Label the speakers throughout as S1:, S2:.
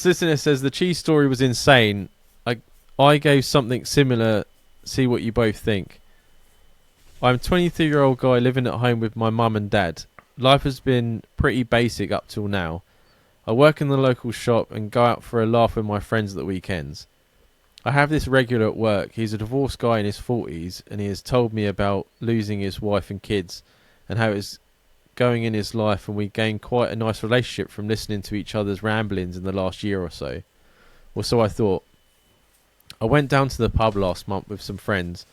S1: Listener says the cheese story was insane. I gave something similar. See what you both think. I'm a 23-year-old guy living at home with my mum and dad. Life has been pretty basic up till now. I work in the local shop and go out for a laugh with my friends at the weekends. I have this regular at work. He's a divorced guy in his 40s, and he has told me about losing his wife and kids and how it's going in his life, and we gained quite a nice relationship from listening to each other's ramblings in the last year or so. Well, so I thought. I went down to the pub last month with some friends,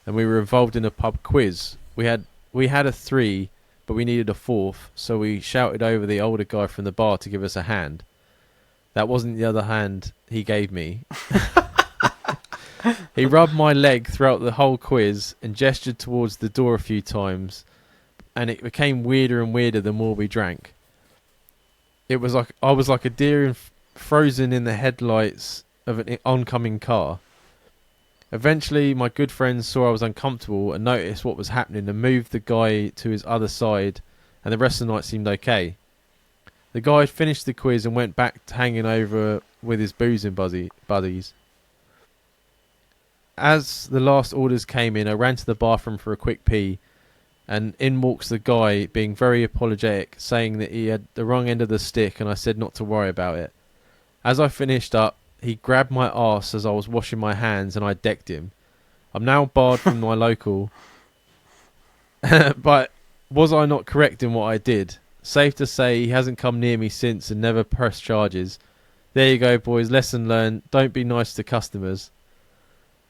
S1: and we were involved in a pub quiz. We had a 3, but we needed a 4th, so we shouted over the older guy from the bar to give us a hand. That wasn't the other hand he gave me. He rubbed my leg throughout the whole quiz and gestured towards the door a few times, and it became weirder and weirder the more we drank. It was like I was like a deer frozen in the headlights of an oncoming car. Eventually, my good friends saw I was uncomfortable and noticed what was happening and moved the guy to his other side, and the rest of the night seemed okay. The guy finished the quiz and went back to hanging over with his boozing buddies. As the last orders came in, I ran to the bathroom for a quick pee, and in walks the guy, being very apologetic, saying that he had the wrong end of the stick, and I said not to worry about it. As I finished up, he grabbed my arse as I was washing my hands, and I decked him. I'm now barred from my local. But was I not correct in what I did? Safe to say he hasn't come near me since and never pressed charges. There you go, boys. Lesson learned. Don't be nice to customers.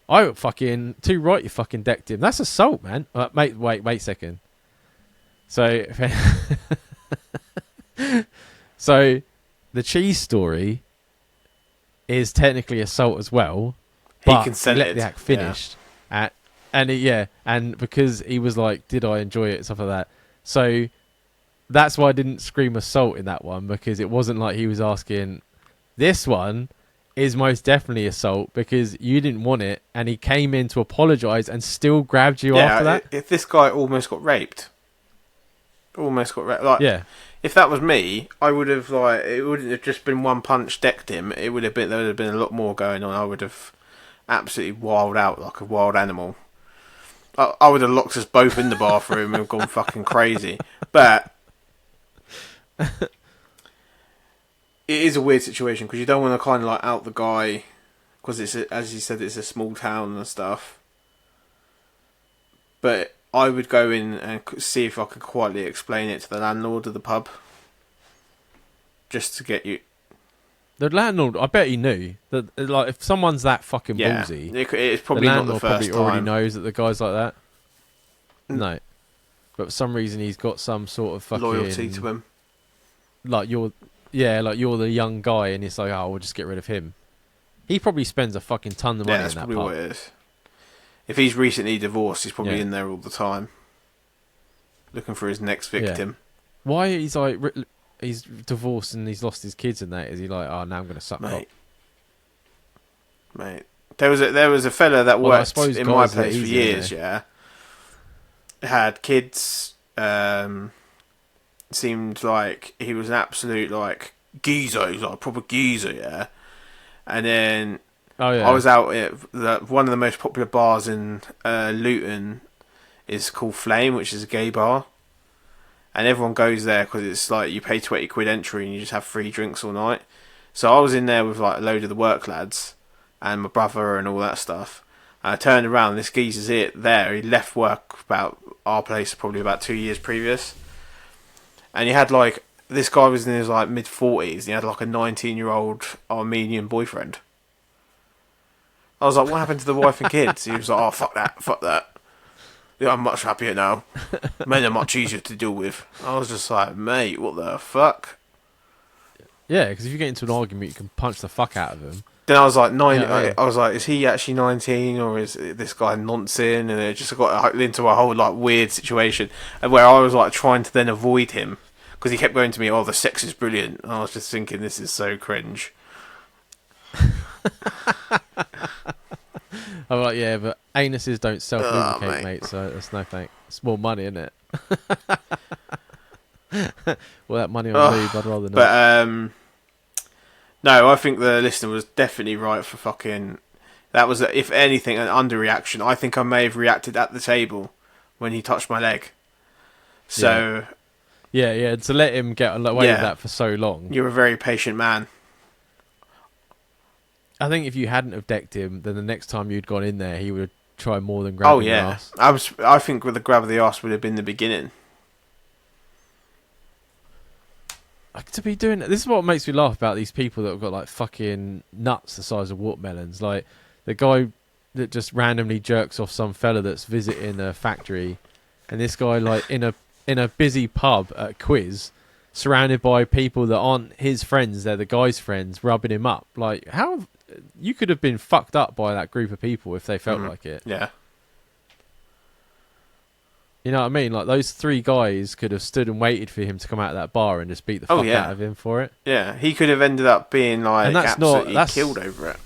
S1: I fucking... Too right you fucking decked him. That's assault, man. Mate, wait a second. So... So, the cheese story is technically assault as well.
S2: He consented.
S1: He let the act finished. Yeah. And because he was like, did I enjoy it and stuff like that. So that's why I didn't scream assault in that one, because it wasn't like he was asking. This one is most definitely assault because you didn't want it, and he came in to apologise and still grabbed you after that.
S2: If this guy almost got raped. Like, yeah. If that was me, I would have it wouldn't have just been one punch decked him. There would have been a lot more going on. I would have absolutely wild out like a wild animal. I would have locked us both in the bathroom and gone fucking crazy. But it is a weird situation because you don't want to kind of like out the guy because as you said, it's a small town and stuff. But I would go in and see if I could quietly explain it to the landlord of the pub. Just to get you...
S1: The landlord, I bet he knew. That, like, if someone's that fucking ballsy...
S2: It's probably not the first time. The landlord probably
S1: already knows that the guy's like that. No. But for some reason he's got some sort of fucking...
S2: loyalty to him.
S1: Like you're the young guy and it's like, oh, we'll just get rid of him. He probably spends a fucking ton of money in that pub. Yeah, that's probably what it is.
S2: If he's recently divorced, he's probably in there all the time, looking for his next victim.
S1: Yeah. Why he's like he's divorced and he's lost his kids and that? Is he like, oh, now I'm going to suck cock?
S2: Mate, there was a fella that worked in my place for years. Yeah, had kids. Seemed like he was an absolute like geezer. He was like a proper geezer. Yeah, and then.
S1: Oh, yeah.
S2: I was out at one of the most popular bars in Luton is called Flame, which is a gay bar. And everyone goes there because it's like you pay 20 quid entry and you just have free drinks all night. So I was in there with like a load of the work lads and my brother and all that stuff. And I turned around, this geezer's there. He left work about our place probably about 2 years previous. And he had like, this guy was in his like mid-40s and he had like a 19-year-old Armenian boyfriend. I was like, what happened to the wife and kids? He was like, oh, fuck that. Yeah, I'm much happier now. Men are much easier to deal with. I was just like, mate, what the fuck?
S1: Yeah, because if you get into an argument, you can punch the fuck out of him.
S2: Then I was like, I was like, is he actually 19 or is this guy noncing? And it just got into a whole like weird situation where I was like trying to then avoid him because he kept going to me, oh, the sex is brilliant. And I was just thinking, this is so cringe.
S1: I'm like, yeah, but anuses don't self-lubricate, mate, so that's no thanks. It's more money, isn't it? Well, that money on
S2: Oh,
S1: lube, I'd rather not.
S2: but no, I think the listener was definitely right for fucking. That was, if anything, an underreaction. I think I may have reacted at the table when he touched my leg. So
S1: Yeah. To let him get away with that for so long.
S2: You're a very patient man.
S1: I think if you hadn't have decked him, then the next time you'd gone in there, he would have tried more than grabbing your ass.
S2: I think with the grab of the ass would have been the beginning.
S1: To be doing this is what makes me laugh about these people that have got like fucking nuts the size of watermelons. Like the guy that just randomly jerks off some fella that's visiting a factory, and this guy like in a busy pub at a quiz, surrounded by people that aren't his friends, they're the guy's friends, rubbing him up. Like how you could have been fucked up by that group of people if they felt like it.
S2: Yeah.
S1: You know what I mean? Like those three guys could have stood and waited for him to come out of that bar and just beat the fuck out of him for it.
S2: Yeah, he could have ended up being like
S1: and that's
S2: absolutely
S1: not,
S2: killed over it.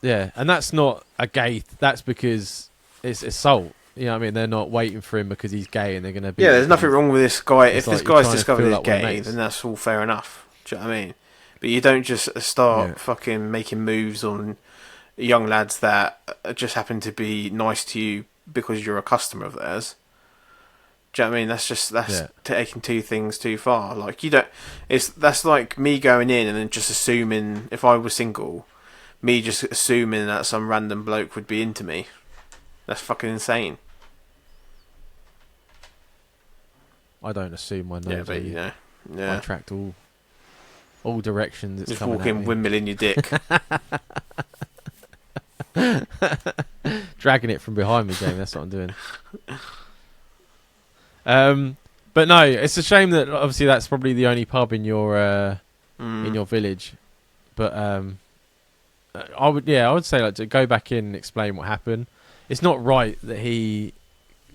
S1: Yeah, and that's not a gay. That's because it's assault. You know what I mean? They're not waiting for him because he's gay and they're going to be.
S2: Yeah, there's nothing wrong with this guy.
S1: It's
S2: if
S1: like
S2: this guy's
S1: you're
S2: discovered he's
S1: like
S2: gay, then that's all fair enough. Do you know what I mean? But you don't just start fucking making moves on young lads that just happen to be nice to you because you're a customer of theirs. Do you know what I mean? That's taking two things too far. Like you don't. That's like me going in and then just assuming if I was single, me just assuming that some random bloke would be into me. That's fucking insane.
S1: I don't assume I know.
S2: Yeah, but you know, yeah.
S1: I tracked all directions. It's
S2: just
S1: coming
S2: walking
S1: at me.
S2: windmill in your dick.
S1: Dragging it from behind me, Jamie. That's what I'm doing. But no, it's a shame that obviously that's probably the only pub in your village. But I would say like to go back in and explain what happened. It's not right that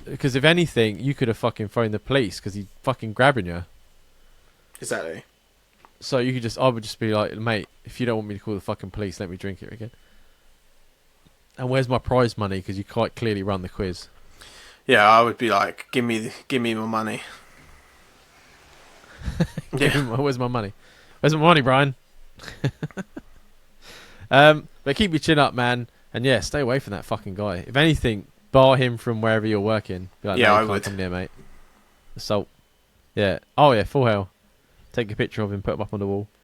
S1: because if anything, you could have fucking phoned the police because he's fucking grabbing you.
S2: Exactly.
S1: So I would just be like, mate, if you don't want me to call the fucking police, let me drink it again. And where's my prize money? Because you quite clearly run the quiz.
S2: Yeah, I would be like, give me my money.
S1: Where's my money? Where's my money, Brian? But keep your chin up, man. And yeah, stay away from that fucking guy. If anything, bar him from wherever you're working. Be like,
S2: yeah,
S1: no,
S2: I
S1: can't
S2: would.
S1: come near, mate. Assault. Yeah. Oh yeah, full hell. Take a picture of him, put him up on the wall.